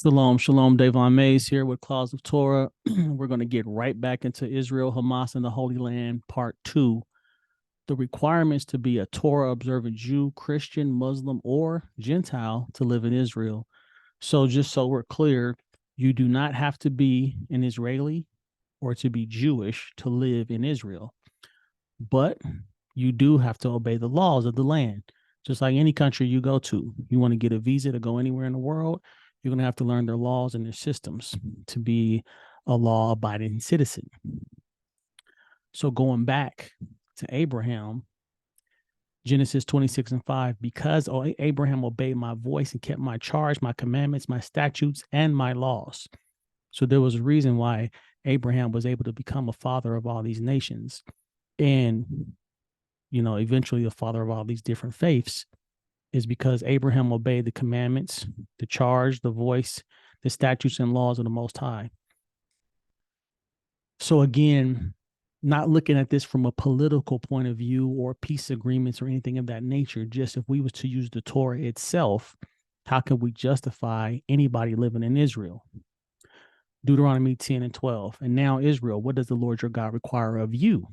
Shalom, shalom. Davon Mays here with Clause of Torah. We're going to get right back into Israel, Hamas, and the Holy Land, part 2. The requirements to be a Torah observant Jew, Christian, Muslim, or Gentile to live in Israel. So just so we're clear, you do not have to be an Israeli or to be Jewish to live in Israel, but you do have to obey the laws of the land. Just like any country you go to, you want to get a visa to go anywhere in the world, you're going to have to learn their laws and their systems to be a law-abiding citizen. So going back to Abraham, Genesis 26:5, because Abraham obeyed my voice and kept my charge, my commandments, my statutes, and my laws. So there was a reason why Abraham was able to become a father of all these nations. And, eventually the father of all these different faiths, is because Abraham obeyed the commandments, the charge, the voice, the statutes and laws of the Most High. So again, not looking at this from a political point of view or peace agreements or anything of that nature, just if we was to use the Torah itself, how can we justify anybody living in Israel? Deuteronomy 10:12. And now, Israel, what does the Lord your God require of you?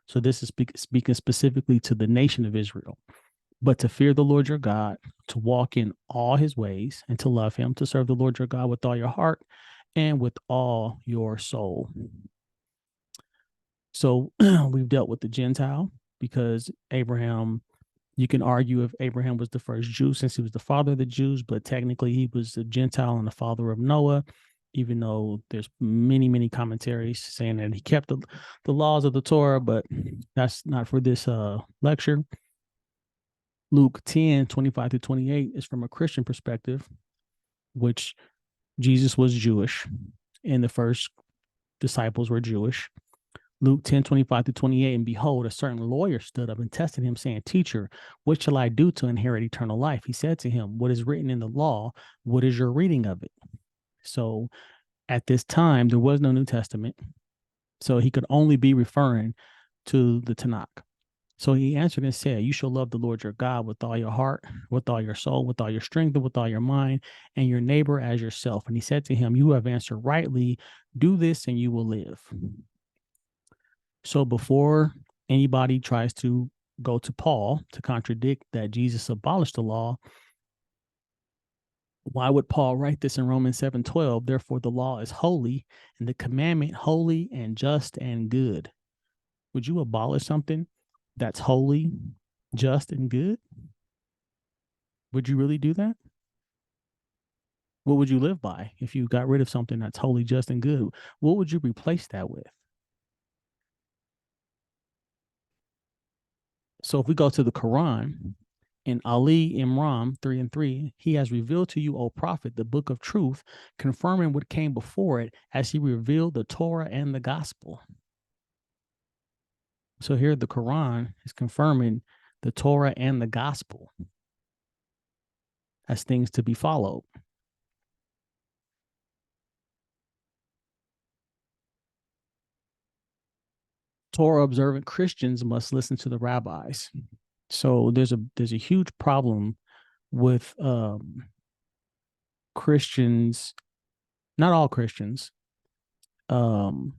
So this is speaking specifically to the nation of Israel. But to fear the Lord your God, to walk in all his ways, and to love him, to serve the Lord your God with all your heart and with all your soul. So we've dealt with the Gentile because Abraham, you can argue if Abraham was the first Jew since he was the father of the Jews, but technically he was a Gentile and the father of Noah, even though there's many, many commentaries saying that he kept the laws of the Torah, but that's not for this lecture. Luke 10:25-28 is from a Christian perspective, which Jesus was Jewish and the first disciples were Jewish. Luke 10:25-28, and behold, a certain lawyer stood up and tested him, saying, Teacher, what shall I do to inherit eternal life? He said to him, what is written in the law? What is your reading of it? So at this time, there was no New Testament. So he could only be referring to the Tanakh. So he answered and said, you shall love the Lord your God with all your heart, with all your soul, with all your strength, and with all your mind, and your neighbor as yourself. And he said to him, you have answered rightly. Do this and you will live. So before anybody tries to go to Paul to contradict that Jesus abolished the law, why would Paul write this in Romans 7:12? Therefore, the law is holy and the commandment holy and just and good. Would you abolish something that's holy, just, and good? Would you really do that? What would you live by if you got rid of something that's holy, just, and good? What would you replace that with? So if we go to the Quran, in Ali Imran 3:3, he has revealed to you, O Prophet, the book of truth, confirming what came before it as he revealed the Torah and the gospel. So here the Quran is confirming the Torah and the gospel as things to be followed. Torah observant Christians must listen to the rabbis. So there's a huge problem with Christians, not all Christians.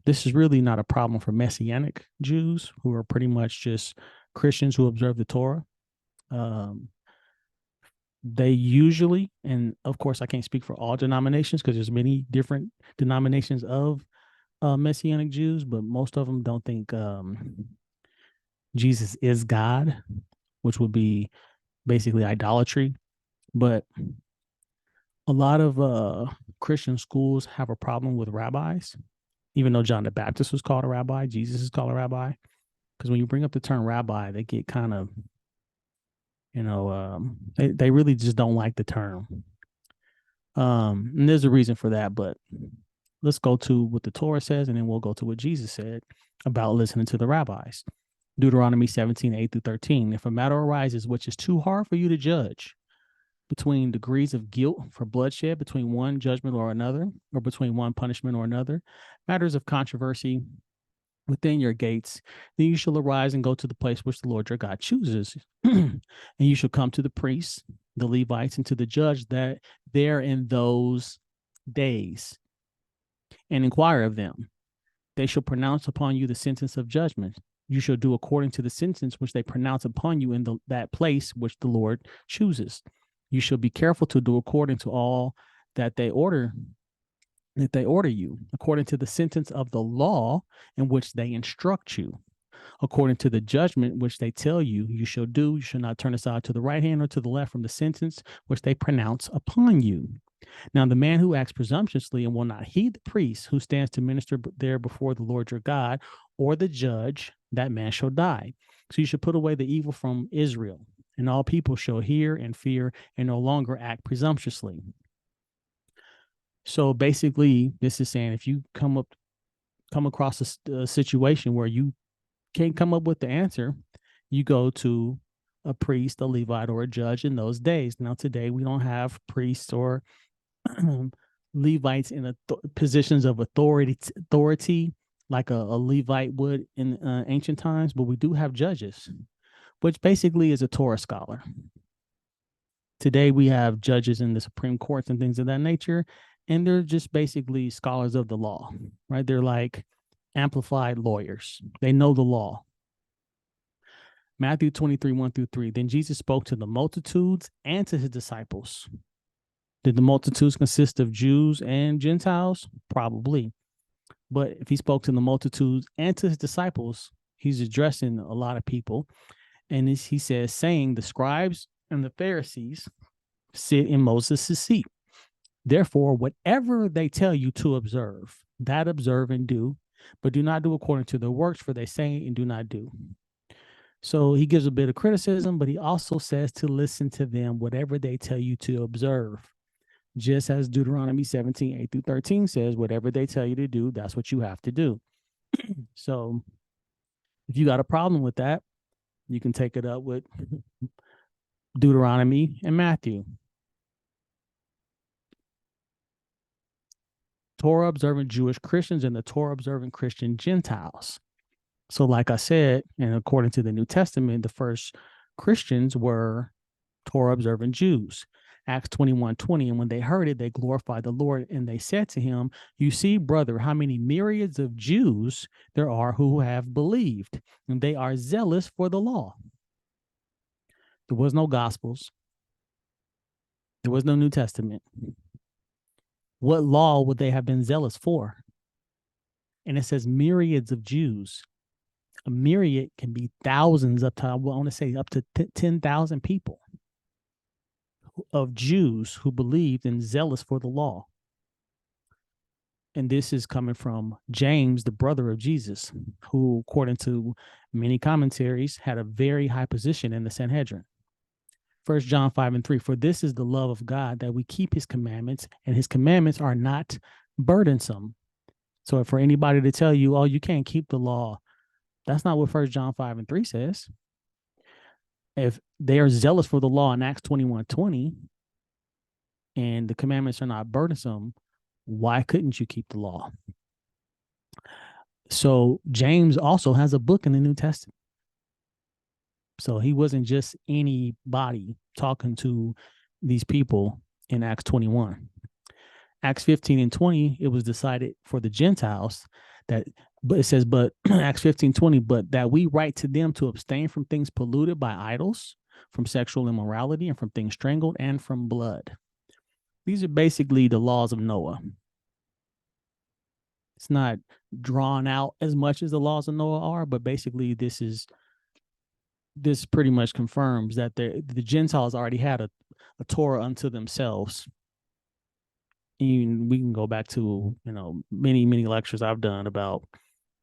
This is really not a problem for Messianic Jews who are pretty much just Christians who observe the Torah. They usually, and of course I can't speak for all denominations because there's many different denominations of Messianic Jews, but most of them don't think Jesus is God, which would be basically idolatry. But a lot of Christian schools have a problem with rabbis. Even though John the Baptist was called a rabbi, Jesus is called a rabbi. Because when you bring up the term rabbi, they get kind of, they really just don't like the term. And there's a reason for that, but let's go to what the Torah says, and then we'll go to what Jesus said about listening to the rabbis. Deuteronomy 17:8-13. If a matter arises which is too hard for you to judge, between degrees of guilt for bloodshed, between one judgment or another, or between one punishment or another, matters of controversy within your gates, then you shall arise and go to the place which the Lord your God chooses. And you shall come to the priests the Levites and to the judge that there in those days, and inquire of them. They shall pronounce upon you the sentence of judgment. You shall do according to the sentence which they pronounce upon you in that place which the Lord chooses. You shall be careful to do according to all that they order you, according to the sentence of the law in which they instruct you, according to the judgment which they tell you, you shall do. You shall not turn aside to the right hand or to the left from the sentence which they pronounce upon you. Now, the man who acts presumptuously and will not heed the priest who stands to minister there before the Lord your God, or the judge, that man shall die. So you should put away the evil from Israel, and all people shall hear and fear and no longer act presumptuously. So basically, this is saying if you come across a situation where you can't come up with the answer, you go to a priest, a Levite, or a judge in those days. Now, today we don't have priests or Levites in positions of authority like a Levite would in ancient times, but we do have judges, which basically is a Torah scholar. Today we have judges in the Supreme Courts and things of that nature, and they're just basically scholars of the law, right? They're like amplified lawyers. They know the law. Matthew 23, 1-3. Then Jesus spoke to the multitudes and to his disciples. Did the multitudes consist of Jews and Gentiles? Probably. But if he spoke to the multitudes and to his disciples, he's addressing a lot of people. And he says, saying, the scribes and the Pharisees sit in Moses' seat. Therefore, whatever they tell you to observe, that observe and do, but do not do according to their works, for they say and do not do. So he gives a bit of criticism, but he also says to listen to them, whatever they tell you to observe. Just as Deuteronomy 17, 8-13 says, whatever they tell you to do, that's what you have to do. So if you got a problem with that, you can take it up with Deuteronomy and Matthew. Torah observant Jewish Christians and the Torah observant Christian Gentiles. So like I said, and according to the New Testament, the first Christians were Torah observant Jews. Acts 21:20, and when they heard it, they glorified the Lord, and they said to him, you see, brother, how many myriads of Jews there are who have believed, and they are zealous for the law. There was no Gospels. There was no New Testament. What law would they have been zealous for? And it says myriads of Jews. A myriad can be thousands up to, I want to say up to 10,000 people of Jews who believed and zealous for the law. And this is coming from James, the brother of Jesus, who, according to many commentaries, had a very high position in the Sanhedrin. 1 John 5:3, for this is the love of God, that we keep his commandments, and his commandments are not burdensome. So for anybody to tell you, oh, you can't keep the law, that's not what 1 John 5:3 says. If they are zealous for the law in Acts 21:20, and the commandments are not burdensome, why couldn't you keep the law? So James also has a book in the New Testament. So he wasn't just anybody talking to these people in Acts 21. Acts 15:20, it was decided for the Gentiles that, but it says, but Acts 15:20, but that we write to them to abstain from things polluted by idols, from sexual immorality, and from things strangled, and from blood. These are basically the laws of Noah. It's not drawn out as much as the laws of Noah are, but basically this pretty much confirms that the Gentiles already had a Torah unto themselves. And we can go back to, many lectures I've done about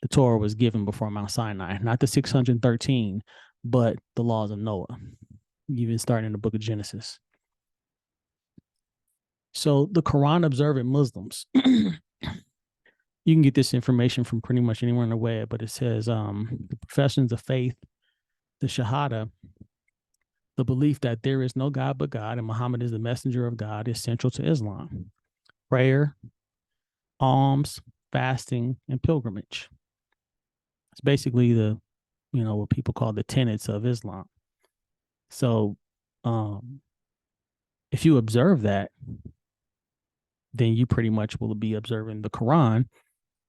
the Torah was given before Mount Sinai, not the 613, but the laws of Noah, even starting in the book of Genesis. So the Quran observant Muslims, you can get this information from pretty much anywhere on the web, but it says the professions of faith, the Shahada, the belief that there is no God but God and Muhammad is the messenger of God, is central to Islam. Prayer, alms, fasting, and pilgrimage. It's basically the, what people call the tenets of Islam. So If you observe that, then you pretty much will be observing the Quran.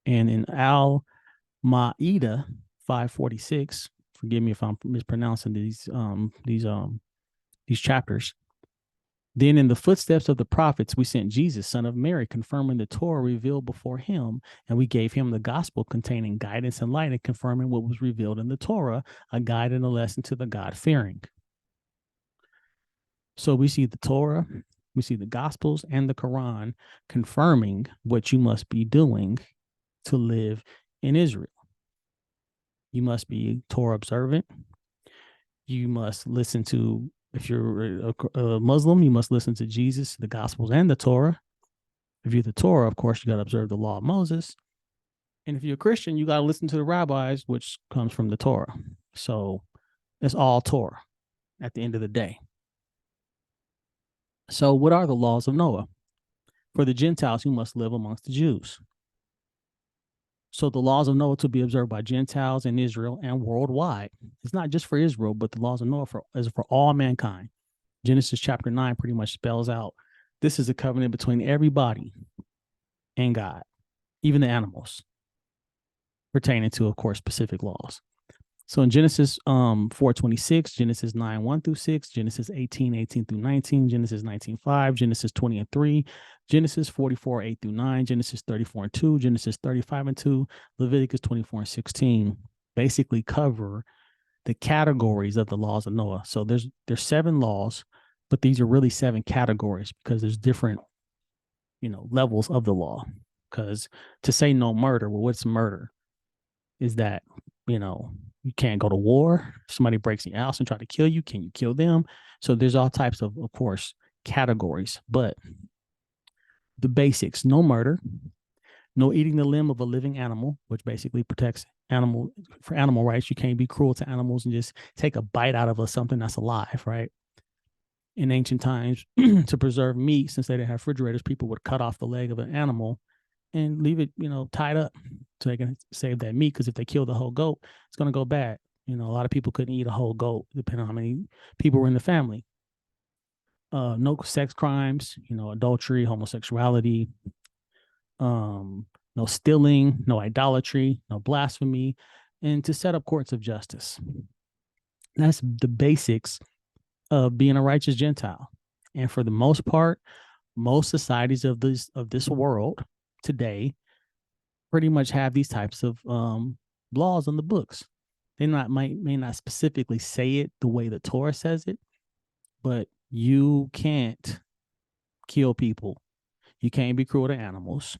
And in Al-Ma'idah 546, forgive me if I'm mispronouncing these chapters. Then in the footsteps of the prophets, we sent Jesus, son of Mary, confirming the Torah revealed before him, and we gave him the gospel containing guidance and light and confirming what was revealed in the Torah, a guide and a lesson to the God-fearing. So we see the Torah, we see the Gospels and the Quran confirming what you must be doing to live in Israel. You must be Torah observant. You must listen to, if you're a Muslim, you must listen to Jesus, the Gospels, and the Torah. If you're the Torah, of course, you got to observe the law of Moses. And if you're a Christian, you got to listen to the rabbis, which comes from the Torah. So it's all Torah at the end of the day. So what are the laws of Noah? For the Gentiles who must live amongst the Jews. So the laws of Noah to be observed by Gentiles in Israel and worldwide. It's not just for Israel, but the laws of Noah is for all mankind. Genesis chapter 9 pretty much spells out this is a covenant between everybody and God, even the animals, pertaining to, of course, specific laws. So in Genesis 4:26, Genesis 9:1-6, Genesis 18:18-19, Genesis 19:5, Genesis 20:3, Genesis 44:8-9, Genesis 34:2, Genesis 35:2, Leviticus 24:16 basically cover the categories of the laws of Noah. So there's 7 laws, but these are really 7 categories because there's different, levels of the law. Because to say no murder, well, what's murder? Is that, you can't go to war. If somebody breaks in your house and try to kill you, can you kill them? So there's all types of course, categories. But the basics: no murder, no eating the limb of a living animal, which basically protects animal rights. You can't be cruel to animals and just take a bite out of something that's alive, right? In ancient times, to preserve meat, since they didn't have refrigerators, people would cut off the leg of an animal and leave it, tied up so they can save that meat. Because if they kill the whole goat, it's going to go bad. A lot of people couldn't eat a whole goat, depending on how many people were in the family. No sex crimes, adultery, homosexuality, no stealing, no idolatry, no blasphemy, and to set up courts of justice. That's the basics of being a righteous Gentile. And for the most part, most societies of this world today pretty much have these types of laws on the books. They may not specifically say it the way the Torah says it, but you can't kill people. You can't be cruel to animals.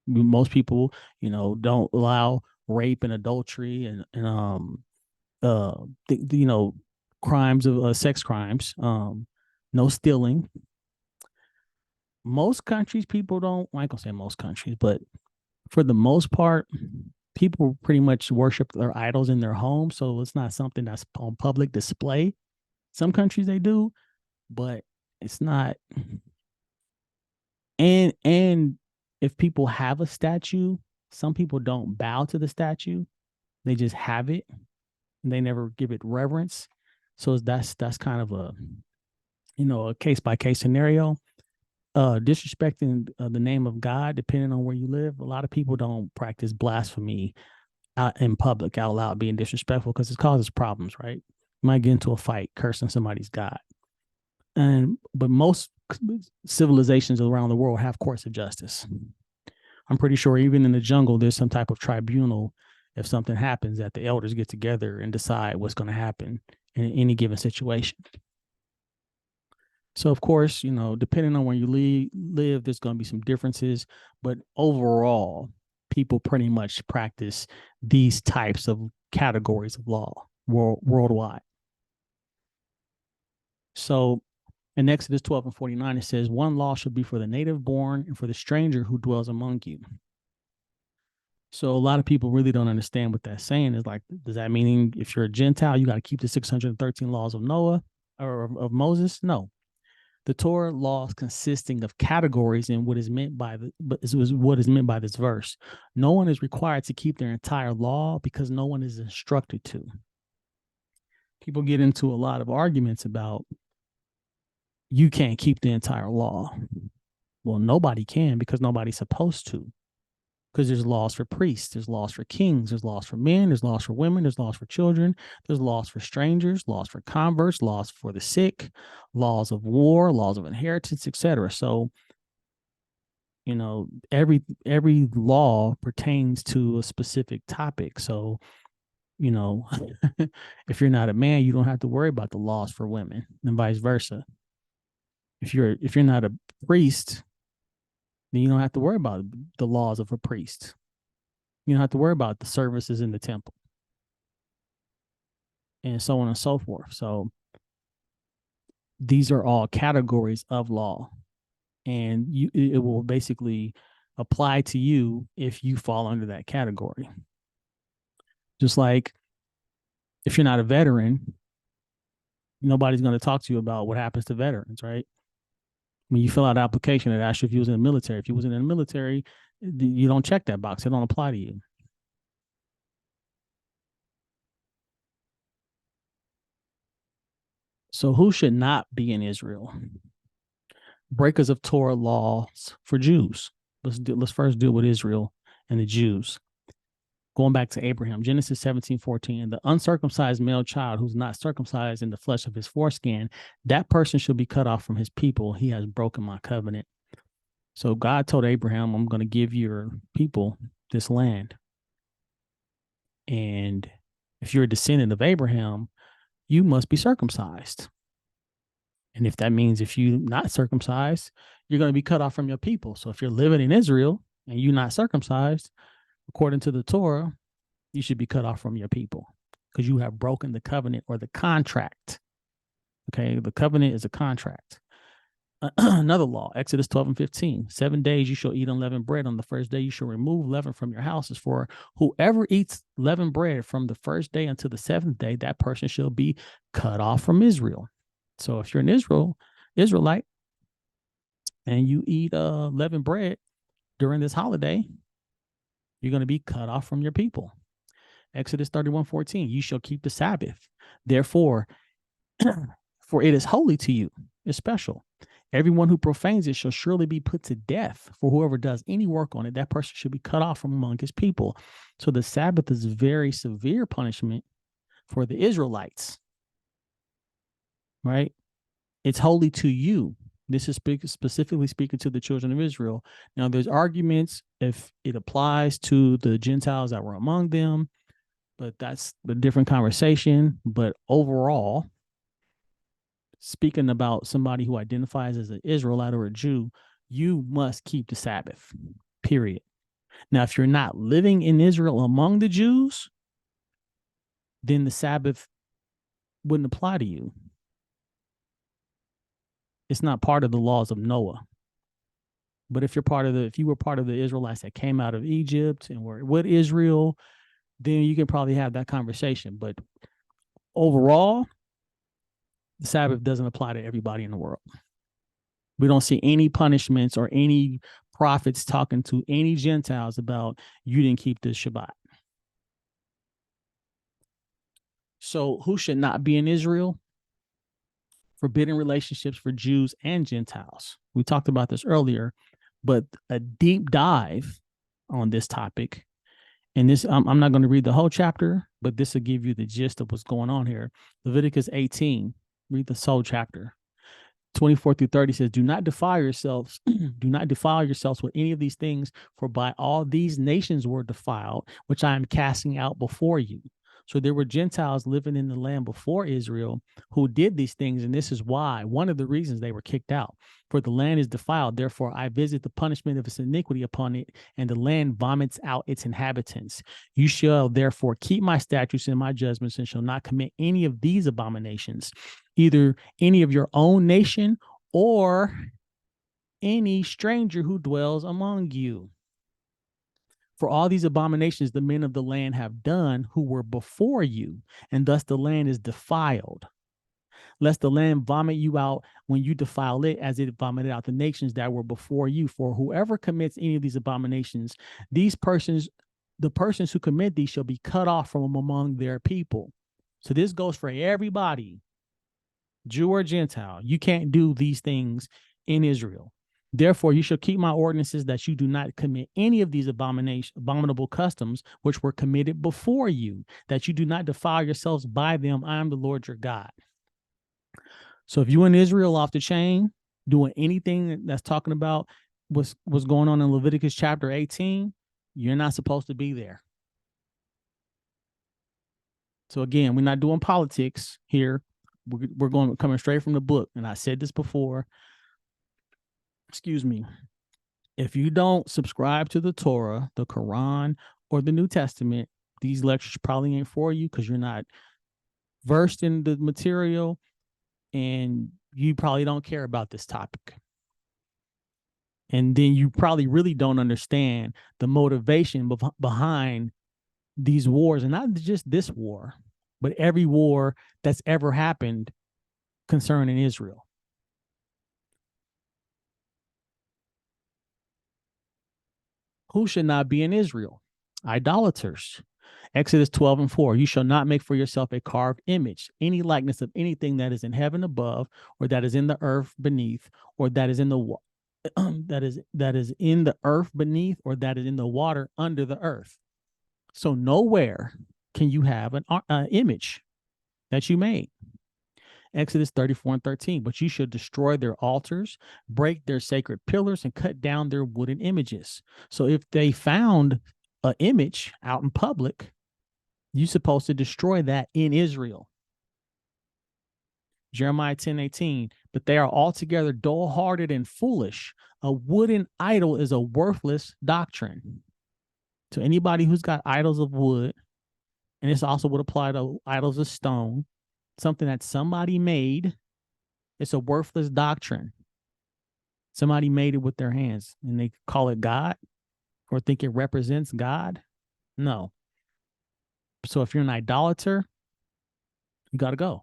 Most people, don't allow rape and adultery and crimes of sex crimes. No stealing. Most countries, people don't. I ain't gonna say most countries, but for the most part, people pretty much worship their idols in their home. So it's not something that's on public display. Some countries they do, but it's not. And if people have a statue, some people don't bow to the statue. They just have it and they never give it reverence. So that's kind of a case-by-case scenario. Disrespecting the name of God, depending on where you live. A lot of people don't practice blasphemy out in public, out loud, being disrespectful, because it causes problems, right? You might get into a fight cursing somebody's God. But most civilizations around the world have courts of justice. I'm pretty sure even in the jungle, there's some type of tribunal. If something happens, that the elders get together and decide what's going to happen in any given situation. So, of course, depending on where you live, there's going to be some differences. But overall, people pretty much practice these types of categories of law worldwide. So in Exodus 12:49, it says, one law should be for the native born and for the stranger who dwells among you. So a lot of people really don't understand what that's saying. Is like, does that mean if you're a Gentile, you got to keep the 613 laws of Noah or of Moses? No. The Torah laws consisting of categories in what is meant by this verse. No one is required to keep their entire law because no one is instructed to. People get into a lot of arguments about you can't keep the entire law. Well, nobody can because nobody's supposed to. Because there's laws for priests, there's laws for kings, there's laws for men, there's laws for women, there's laws for children, there's laws for strangers, laws for converts, laws for the sick, laws of war, laws of inheritance, etc. So, every law pertains to a specific topic. So, if you're not a man, you don't have to worry about the laws for women, and vice versa. If you're not a priest, then you don't have to worry about the laws of a priest. You don't have to worry about the services in the temple, and so on and so forth. So these are all categories of law, and it will basically apply to you if you fall under that category. Just like if you're not a veteran, nobody's going to talk to you about what happens to veterans, right? When you fill out an application, it asks you if you was in the military. If you wasn't in the military, you don't check that box. It don't apply to you. So who should not be in Israel? Breakers of Torah laws for Jews. Let's first deal with Israel and the Jews. Going back to Abraham, Genesis 17:14, the uncircumcised male child who's not circumcised in the flesh of his foreskin, that person shall be cut off from his people. He has broken my covenant. So God told Abraham, I'm going to give your people this land. And if you're a descendant of Abraham, you must be circumcised. And if that means if you're not circumcised, you're going to be cut off from your people. So if you're living in Israel and you're not circumcised, according to the Torah, you should be cut off from your people because you have broken the covenant or the contract. Okay, the covenant is a contract. Another law, Exodus 12:15. 7 days you shall eat unleavened bread. On the first day you shall remove leaven from your houses. For whoever eats leavened bread from the first day until the seventh day, that person shall be cut off from Israel. So if you're an Israelite, and you eat leavened bread during this holiday, you're going to be cut off from your people. Exodus 31:14. You shall keep the Sabbath. Therefore, for it is holy to you. It's special. Everyone who profanes it shall surely be put to death. For whoever does any work on it, that person should be cut off from among his people. So the Sabbath is very severe punishment for the Israelites, right? It's holy to you. This is specifically speaking to the children of Israel. Now, there's arguments if it applies to the Gentiles that were among them, but that's a different conversation. But overall, speaking about somebody who identifies as an Israelite or a Jew, you must keep the Sabbath, period. Now, if you're not living in Israel among the Jews, then the Sabbath wouldn't apply to you. It's not part of the laws of Noah. But if you were part of the Israelites that came out of Egypt and were with Israel, then you can probably have that conversation. But overall, the Sabbath doesn't apply to everybody in the world. We don't see any punishments or any prophets talking to any Gentiles about you didn't keep the Shabbat. So who should not be in Israel? Forbidden relationships for Jews and Gentiles. We talked about this earlier, but a deep dive on this topic, and this I'm not going to read the whole chapter, but this will give you the gist of what's going on here. Leviticus 18, read the whole chapter. 24-30 says, do not defile yourselves, do not defile yourselves with any of these things, for by all these nations were defiled, which I am casting out before you. So there were Gentiles living in the land before Israel who did these things, and this is why, one of the reasons they were kicked out. For the land is defiled, therefore I visit the punishment of its iniquity upon it, and the land vomits out its inhabitants. You shall therefore keep my statutes and my judgments, and shall not commit any of these abominations, either any of your own nation or any stranger who dwells among you. For all these abominations the men of the land have done who were before you, and thus the land is defiled. Lest the land vomit you out when you defile it, as it vomited out the nations that were before you. For whoever commits any of these abominations, the persons who commit these shall be cut off from among their people. So this goes for everybody. Jew or Gentile, you can't do these things in Israel. Therefore, you shall keep my ordinances, that you do not commit any of these abominable customs which were committed before you, that you do not defile yourselves by them. I am the Lord your God. So if you in Israel off the chain, doing anything that's talking about what's going on in Leviticus chapter 18, you're not supposed to be there. So again, we're not doing politics here. We're coming straight from the book. And I said this before. Excuse me. If you don't subscribe to the Torah, the Quran, or the New Testament, these lectures probably ain't for you, because you're not versed in the material and you probably don't care about this topic. And then you probably really don't understand the motivation behind these wars, and not just this war, but every war that's ever happened concerning Israel. Who should not be in Israel? Idolaters. Exodus 12:4. You shall not make for yourself a carved image, any likeness of anything that is in heaven above, or that is in the earth beneath, or that is in the that is in the earth beneath, or that is in the water under the earth. So nowhere can you have an image that you made. Exodus 34:13. But you should destroy their altars, break their sacred pillars, and cut down their wooden images. So if they found an image out in public, you're supposed to destroy that in Israel. Jeremiah 10:18. But they are altogether dull-hearted and foolish. A wooden idol is a worthless doctrine. So anybody who's got idols of wood, and this also would apply to idols of stone, something that somebody made, it's a worthless doctrine. Somebody made it with their hands and they call it God, or think it represents God. No. So if you're an idolater, you got to go.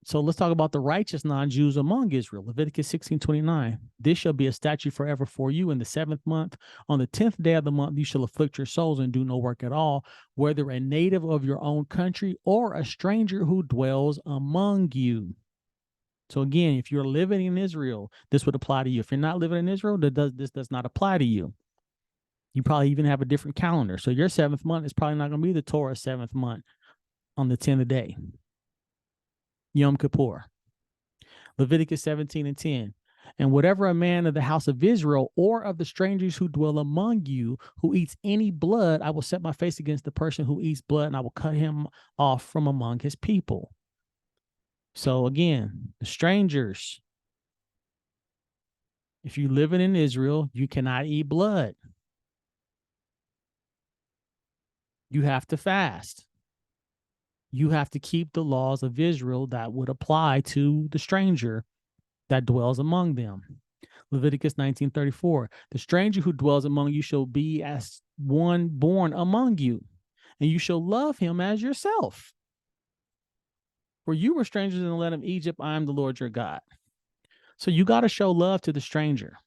So let's talk about the righteous non-Jews among Israel. Leviticus 16:29. This shall be a statute forever for you. In the 7th month, on the 10th day of the month, you shall afflict your souls and do no work at all, whether a native of your own country or a stranger who dwells among you. So again, if you're living in Israel, this would apply to you. If you're not living in Israel, this does not apply to you. You probably even have a different calendar. So your 7th month is probably not going to be the Torah 7th month on the 10th day. Yom Kippur. Leviticus 17:10. And whatever a man of the house of Israel or of the strangers who dwell among you who eats any blood, I will set my face against the person who eats blood, and I will cut him off from among his people. So again, the strangers, if you're living in Israel, you cannot eat blood. You have to fast. You have to keep the laws of Israel that would apply to the stranger that dwells among them. Leviticus 19:34. The stranger who dwells among you shall be as one born among you, and you shall love him as yourself. For you were strangers in the land of Egypt. I am the Lord your God. So you got to show love to the stranger.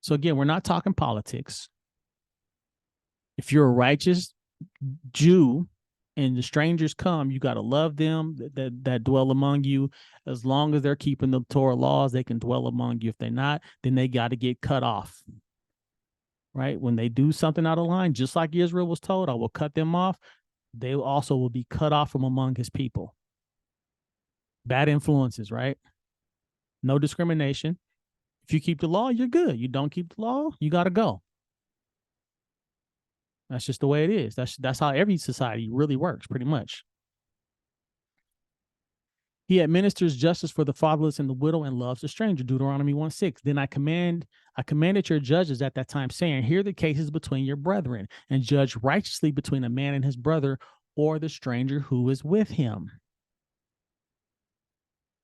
So again, we're not talking politics. If you're a righteous Jew and the strangers come, you got to love them that dwell among you. As long as they're keeping the Torah laws, they can dwell among you. If they're not, then they got to get cut off. Right? When they do something out of line, just like Israel was told, I will cut them off. They also will be cut off from among his people. Bad influences, right? No discrimination. If you keep the law, you're good. You don't keep the law, you got to go. That's just the way it is. That's how every society really works, pretty much. He administers justice for the fatherless and the widow and loves the stranger. Deuteronomy 1:6. Then I commanded your judges at that time, saying, hear the cases between your brethren, and judge righteously between a man and his brother, or the stranger who is with him.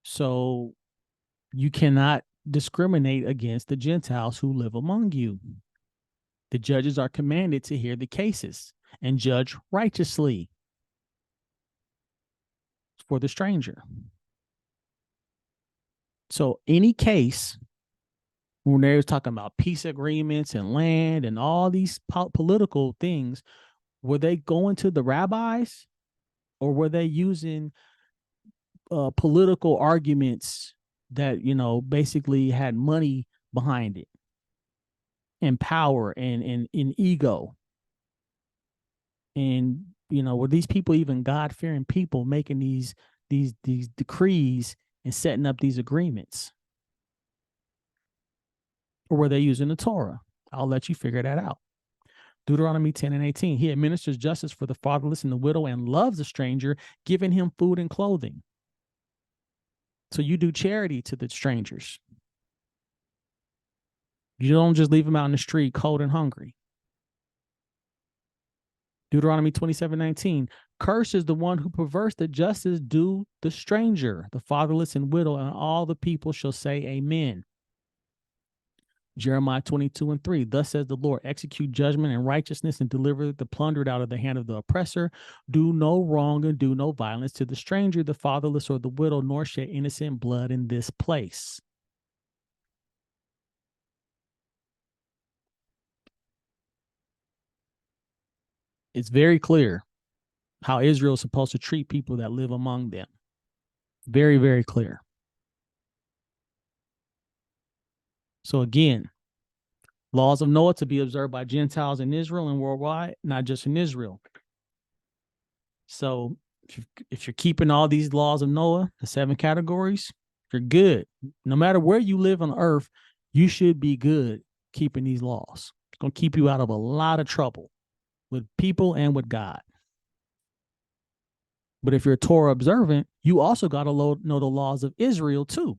So you cannot discriminate against the Gentiles who live among you. The judges are commanded to hear the cases and judge righteously for the stranger. So any case, when they were talking about peace agreements and land and all these political things, were they going to the rabbis Or were they using political arguments that, basically had money behind it, and power, and ego? And, were these people even God-fearing people making these decrees and setting up these agreements? Or were they using the Torah? I'll let you figure that out. Deuteronomy 10:18. He administers justice for the fatherless and the widow and loves the stranger, giving him food and clothing. So you do charity to the strangers. You don't just leave them out in the street cold and hungry. Deuteronomy 27:19. Cursed is the one who perverts the justice due the stranger, the fatherless and widow, and all the people shall say amen. Jeremiah 22:3. Thus says the Lord, execute judgment and righteousness and deliver the plundered out of the hand of the oppressor. Do no wrong and do no violence to the stranger, the fatherless, or the widow, nor shed innocent blood in this place. It's very clear how Israel is supposed to treat people that live among them. Very, very clear. So again, laws of Noah to be observed by Gentiles in Israel and worldwide, not just in Israel. So if you're keeping all these laws of Noah, the 7 categories, you're good. No matter where you live on earth, you should be good keeping these laws. It's going to keep you out of a lot of trouble with people and with God. But if you're Torah observant, you also got to know the laws of Israel too.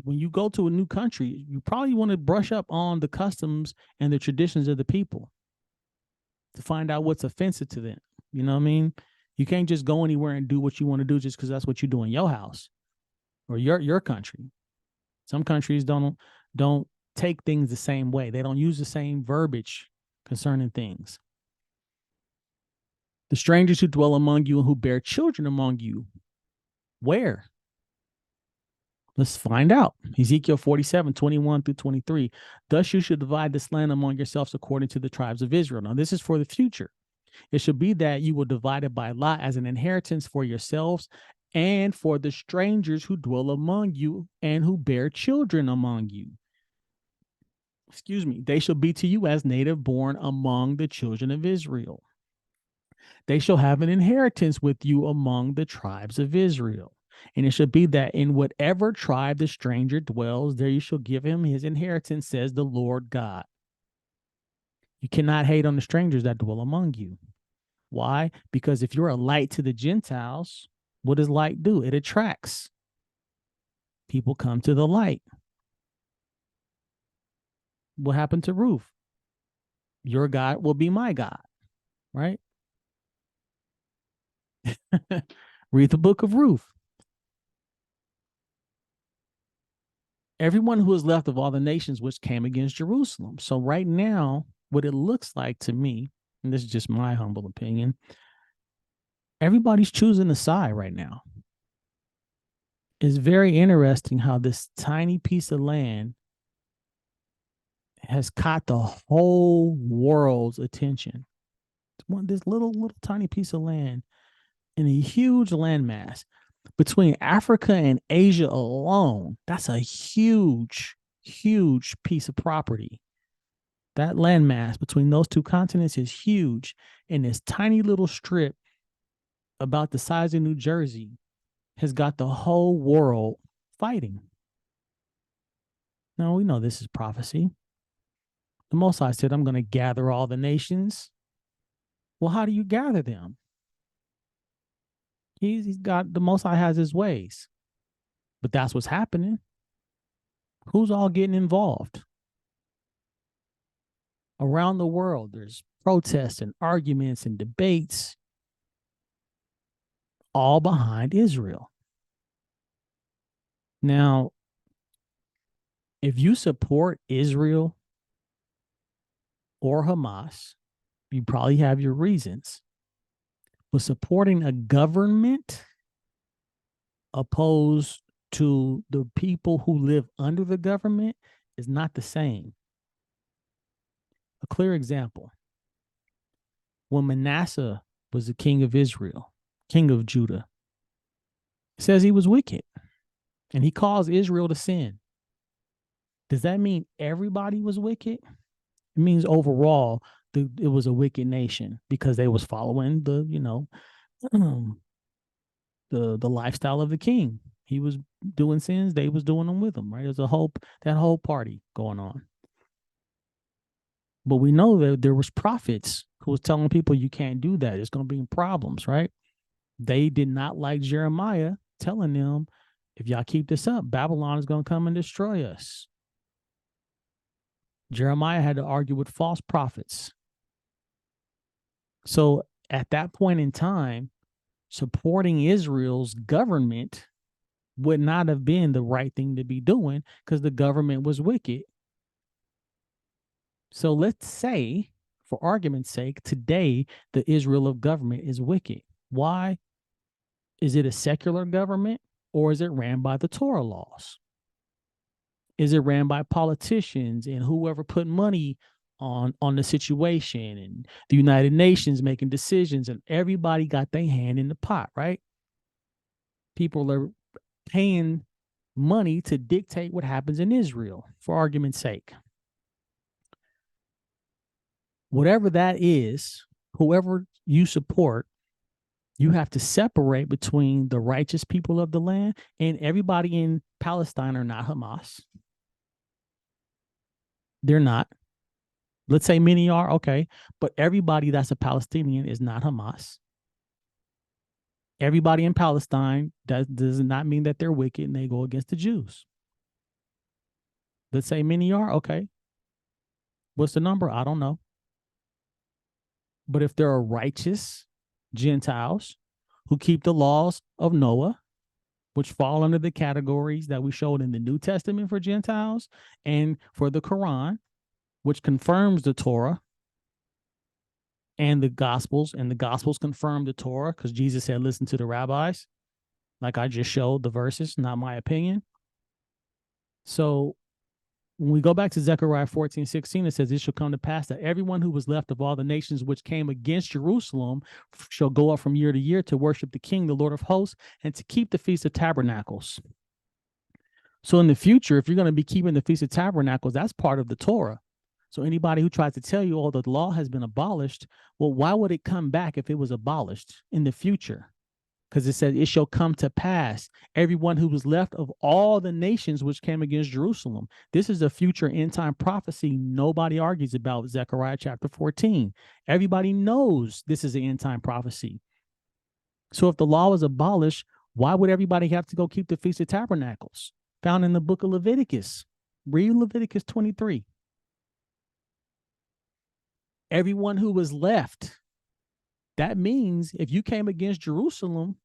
When you go to a new country, you probably want to brush up on the customs and the traditions of the people to find out what's offensive to them. You know what I mean? You can't just go anywhere and do what you want to do just because that's what you do in your house or your country. Some countries don't take things the same way. They don't use the same verbiage concerning things. The strangers who dwell among you and who bear children among you, where? Let's find out. Ezekiel 47:21-23. Thus you should divide this land among yourselves according to the tribes of Israel. Now, this is for the future. It should be that you will divide it by lot as an inheritance for yourselves and for the strangers who dwell among you and who bear children among you. Excuse me. They shall be to you as native born among the children of Israel. They shall have an inheritance with you among the tribes of Israel. And it should be that in whatever tribe the stranger dwells, there you shall give him his inheritance, says the Lord God. You cannot hate on the strangers that dwell among you. Why? Because if you're a light to the Gentiles, what does light do? It attracts. People come to the light. What happened to Ruth? Your God will be my God, right? Read the book of Ruth. Everyone who is left of all the nations which came against Jerusalem. So right now, what it looks like to me, and this is just my humble opinion, everybody's choosing a side right now. It's very interesting how this tiny piece of land has caught the whole world's attention. This little tiny piece of land in a huge landmass between Africa and Asia alone. That's a huge piece of property. That landmass between those two continents is huge. And this tiny little strip about the size of New Jersey has got the whole world fighting. Now, we know this is prophecy. The Most High said, I'm going to gather all the nations. Well, how do you gather them? He's got, the Most High has his ways. But that's what's happening. Who's all getting involved? Around the world, there's protests and arguments and debates, all behind Israel. Now, if you support Israel or Hamas, you probably have your reasons. But supporting a government opposed to the people who live under the government is not the same. A clear example. when Manasseh was the king of Israel, king of Judah, it says he was wicked and he caused Israel to sin. Does that mean everybody was wicked? It means overall it was a wicked nation because they was following the lifestyle of the king. He was doing sins, they was doing them with him, right? There's that whole party going on. But we know that there was prophets who was telling people you can't do that. It's going to be problems, right? They did not like Jeremiah telling them, if y'all keep this up, Babylon is going to come and destroy us. Jeremiah had to argue with false prophets. So at that point in time, supporting Israel's government would not have been the right thing to be doing because the government was wicked. So let's say, for argument's sake, today the Israel of government is wicked. Why? Is it a secular government or is it ran by the Torah laws? Is it ran by politicians and whoever put money on the situation and the United Nations making decisions and everybody got their hand in the pot, right? People are paying money to dictate what happens in Israel, for argument's sake. Whatever that is, whoever you support, you have to separate between the righteous people of the land, and everybody in Palestine are not Hamas. They're not. Let's say many are, okay, but everybody that's a Palestinian is not Hamas. Everybody in Palestine does not mean that they're wicked and they go against the Jews. Let's say many are, okay. What's the number? I don't know. But if there are righteous Gentiles who keep the laws of Noah, which fall under the categories that we showed in the New Testament for Gentiles and for the Quran, which confirms the Torah and the Gospels confirm the Torah because Jesus said, listen to the rabbis, like I just showed the verses, not my opinion. So when we go back to Zechariah 14:16, it says, it shall come to pass that everyone who was left of all the nations which came against Jerusalem shall go up from year to year to worship the King, the Lord of hosts, and to keep the Feast of Tabernacles. So in the future, if you're going to be keeping the Feast of Tabernacles, that's part of the Torah. So anybody who tries to tell you, oh, the law has been abolished, well, why would it come back if it was abolished in the future? Because it says, it shall come to pass, everyone who was left of all the nations which came against Jerusalem. This is a future end time prophecy nobody argues about, Zechariah chapter 14. Everybody knows this is an end time prophecy. So if the law was abolished, why would everybody have to go keep the Feast of Tabernacles? Found in the book of Leviticus. Read Leviticus 23. Everyone who was left. That means if you came against Jerusalem,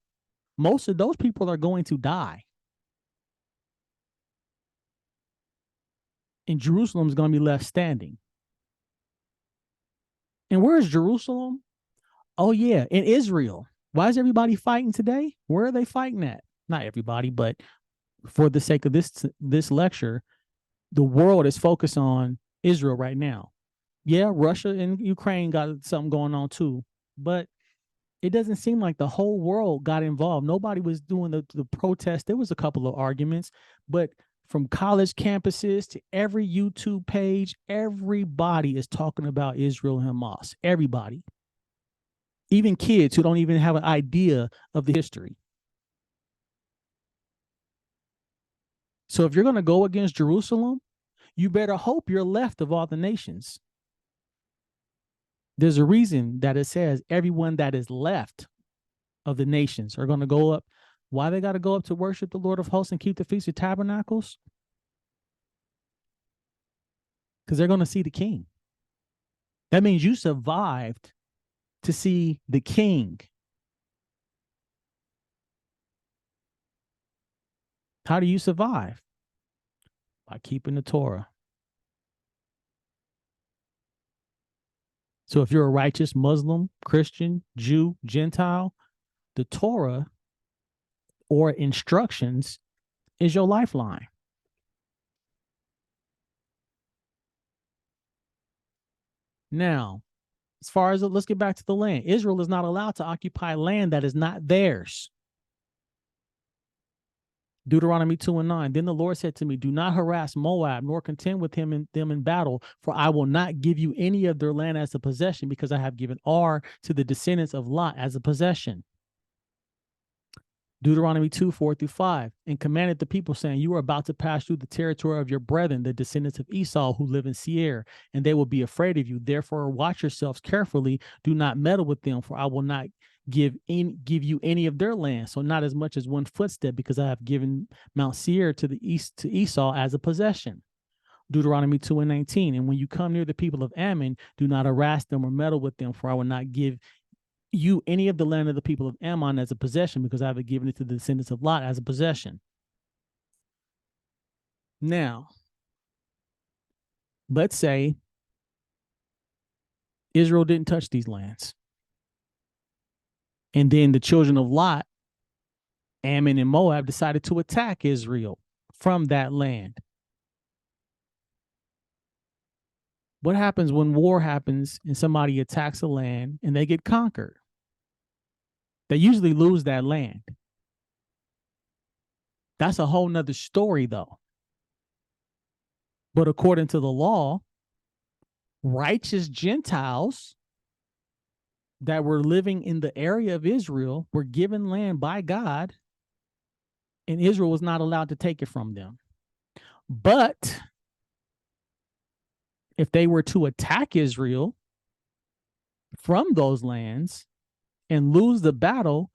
most of those people are going to die. And Jerusalem is going to be left standing. And where is Jerusalem? Oh, yeah, in Israel. Why is everybody fighting today? Where are they fighting at? Not everybody, but for the sake of this lecture, the world is focused on Israel right now. Yeah, Russia and Ukraine got something going on too, but it doesn't seem like the whole world got involved. Nobody was doing the protest. There was a couple of arguments, but from college campuses to every YouTube page, everybody is talking about Israel and Hamas. Everybody. Even kids who don't even have an idea of the history. So if you're going to go against Jerusalem, you better hope you're left of all the nations. There's a reason that it says everyone that is left of the nations are going to go up. Why they got to go up to worship the Lord of hosts and keep the Feast of Tabernacles? Because they're going to see the king. That means you survived to see the king. How do you survive? By keeping the Torah. So if you're a righteous Muslim, Christian, Jew, Gentile, the Torah or instructions is your lifeline. Now, As far as let's get back to the land. Israel is not allowed to occupy land that is not theirs. Deuteronomy 2:9. Then the Lord said to me, do not harass Moab, nor contend with them in battle, for I will not give you any of their land as a possession, because I have given Ar to the descendants of Lot as a possession. Deuteronomy 2:4-5. And commanded the people, saying, you are about to pass through the territory of your brethren, the descendants of Esau, who live in Seir, and they will be afraid of you. Therefore, watch yourselves carefully. Do not meddle with them, for I will not give you any of their land, so not as much as one footstep, because I have given Mount Seir to the east to Esau as a possession. Deuteronomy 2:19. And when you come near the people of Ammon, do not harass them or meddle with them, for I will not give you any of the land of the people of Ammon as a possession, because I have given it to the descendants of Lot as a possession. Now, let's say Israel didn't touch these lands. And then the children of Lot, Ammon and Moab, decided to attack Israel from that land. What happens when war happens and somebody attacks a land and they get conquered? They usually lose that land. That's a whole nother story, though. But according to the law, righteous Gentiles that were living in the area of Israel were given land by God, and Israel was not allowed to take it from them. But if they were to attack Israel from those lands and lose the battle,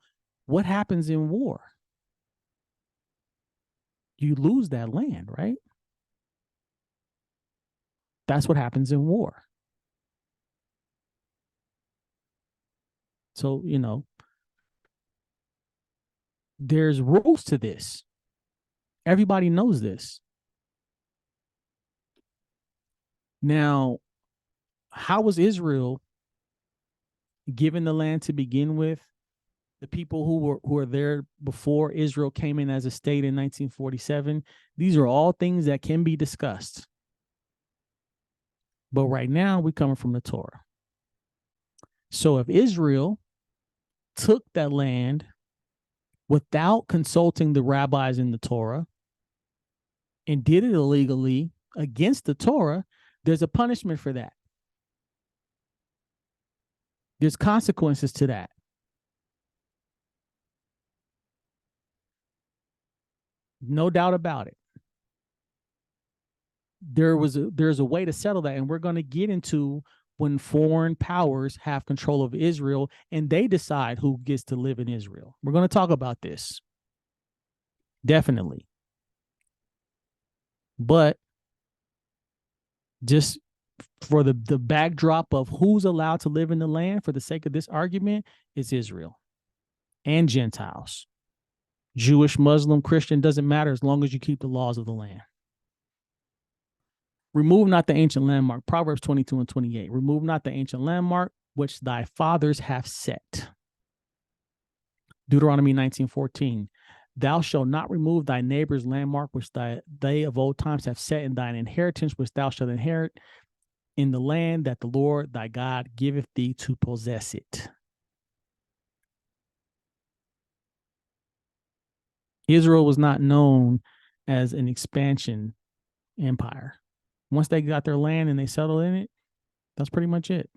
what happens in war? You lose that land, right? That's what happens in war. So, there's rules to this. Everybody knows this. Now, how was Israel given the land to begin with? The people who were there before Israel came in as a state in 1947, these are all things that can be discussed. But right now, we're coming from the Torah. So if Israel took that land without consulting the rabbis in the Torah and did it illegally against the Torah, there's a punishment for that. There's consequences to that. No doubt about it. There's a way to settle that, and we're going to get into when foreign powers have control of Israel and they decide who gets to live in Israel. We're going to talk about this. Definitely. But just for the backdrop of who's allowed to live in the land, for the sake of this argument, is Israel and Gentiles. Jewish, Muslim, Christian, doesn't matter as long as you keep the laws of the land. Remove not the ancient landmark. Proverbs 22:28. Remove not the ancient landmark which thy fathers have set. Deuteronomy 19:14. Thou shalt not remove thy neighbor's landmark which they of old times have set in thine inheritance, which thou shalt inherit in the land that the Lord thy God giveth thee to possess it. Israel was not known as an expansion empire. Once they got their land and they settled in it, that's pretty much it.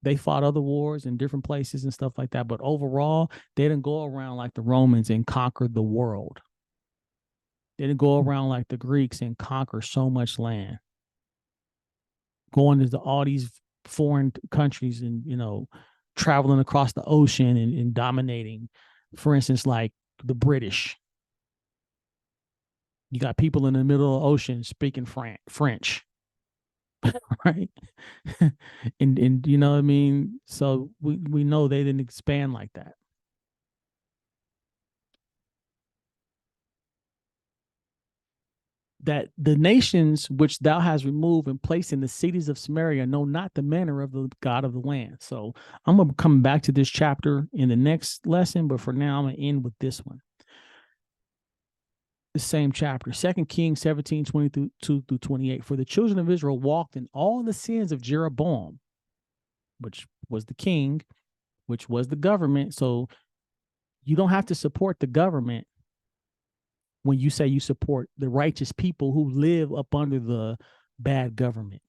They fought other wars in different places and stuff like that, but overall, they didn't go around like the Romans and conquer the world. They didn't go around like the Greeks and conquer so much land. Going into all these foreign countries and, traveling across the ocean and dominating. For instance, like the British. You got people in the middle of the ocean speaking French, right? and you know what I mean? So we know they didn't expand like that. That the nations which thou hast removed and placed in the cities of Samaria know not the manner of the God of the land. So I'm going to come back to this chapter in the next lesson, but for now I'm going to end with this one. the same chapter, 2 Kings 17:22-28. For the children of Israel walked in all the sins of Jeroboam, which was the king, which was the government. So you don't have to support the government when you say you support the righteous people who live up under the bad government.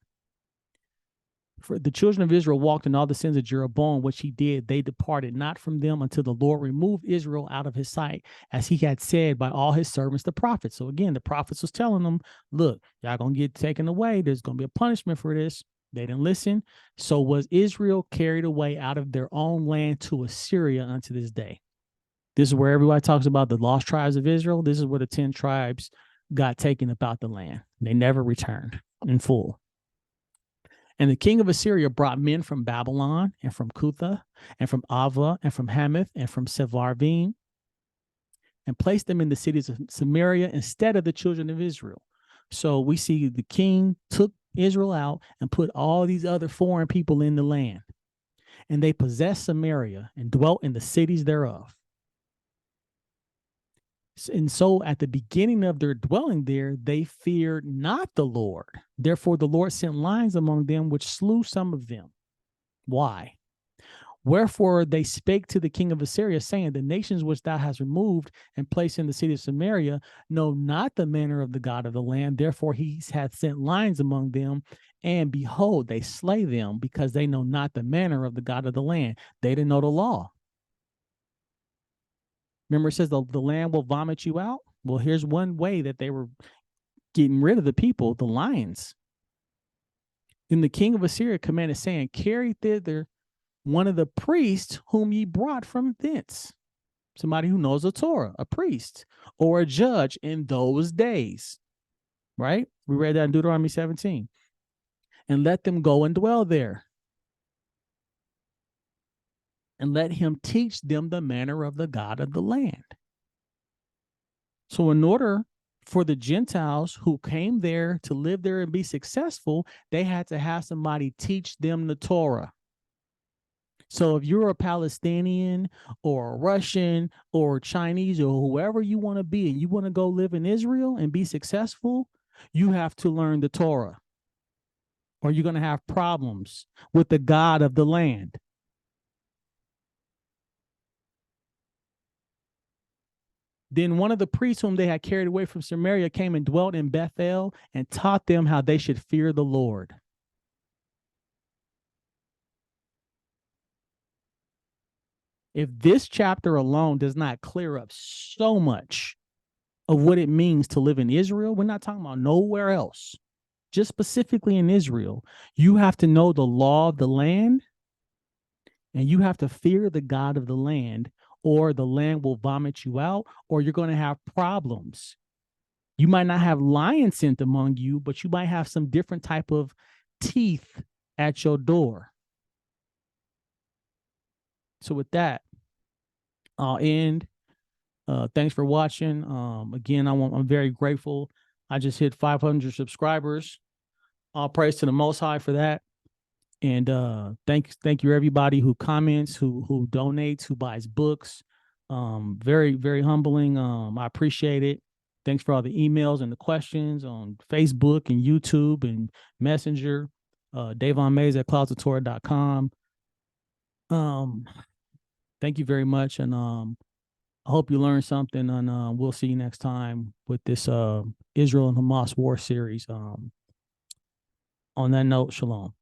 For the children of Israel walked in all the sins of Jeroboam, which he did. They departed not from them until the Lord removed Israel out of his sight, as he had said by all his servants, the prophets. So again, the prophets was telling them, look, y'all going to get taken away. There's going to be a punishment for this. They didn't listen. So was Israel carried away out of their own land to Assyria unto this day. This is where everybody talks about the lost tribes of Israel. This is where the 10 tribes got taken about the land. They never returned in full. And the king of Assyria brought men from Babylon and from Cutha and from Ava and from Hamath and from Sepharvaim and placed them in the cities of Samaria instead of the children of Israel. So we see the king took Israel out and put all these other foreign people in the land. And they possessed Samaria and dwelt in the cities thereof. And so at the beginning of their dwelling there, they feared not the Lord. Therefore, the Lord sent lions among them, which slew some of them. Why? Wherefore they spake to the king of Assyria, saying, the nations which thou hast removed and placed in the city of Samaria know not the manner of the God of the land. Therefore he hath sent lions among them, and behold, they slay them, because they know not the manner of the God of the land. They didn't know the law. Remember, it says the land will vomit you out. Well, here's one way that they were getting rid of the people, the lions. Then the king of Assyria commanded, saying, carry thither one of the priests whom ye brought from thence. Somebody who knows the Torah, a priest or a judge in those days. Right? We read that in Deuteronomy 17. And let them go and dwell there. And let him teach them the manner of the God of the land. So in order for the Gentiles who came there to live there and be successful, they had to have somebody teach them the Torah. So if you're a Palestinian or a Russian or Chinese or whoever you want to be, and you want to go live in Israel and be successful, you have to learn the Torah, or you're going to have problems with the God of the land. Then one of the priests whom they had carried away from Samaria came and dwelt in Bethel and taught them how they should fear the Lord. If this chapter alone does not clear up so much of what it means to live in Israel, we're not talking about nowhere else, just specifically in Israel, you have to know the law of the land, and you have to fear the God of the land, or the land will vomit you out, or you're going to have problems. You might not have lions sent among you, but you might have some different type of teeth at your door. So with that, I'll end. Thanks for watching. Again, I'm very grateful. I just hit 500 subscribers. All praise to the Most High for that. And thank you everybody who comments, who donates, who buys books. Very, very humbling. I appreciate it. Thanks for all the emails and the questions on Facebook and YouTube and Messenger. Davon Mays at closetoftorah.com. Thank you very much, and I hope you learned something. And we'll see you next time with this Israel and Hamas war series. On that note, shalom.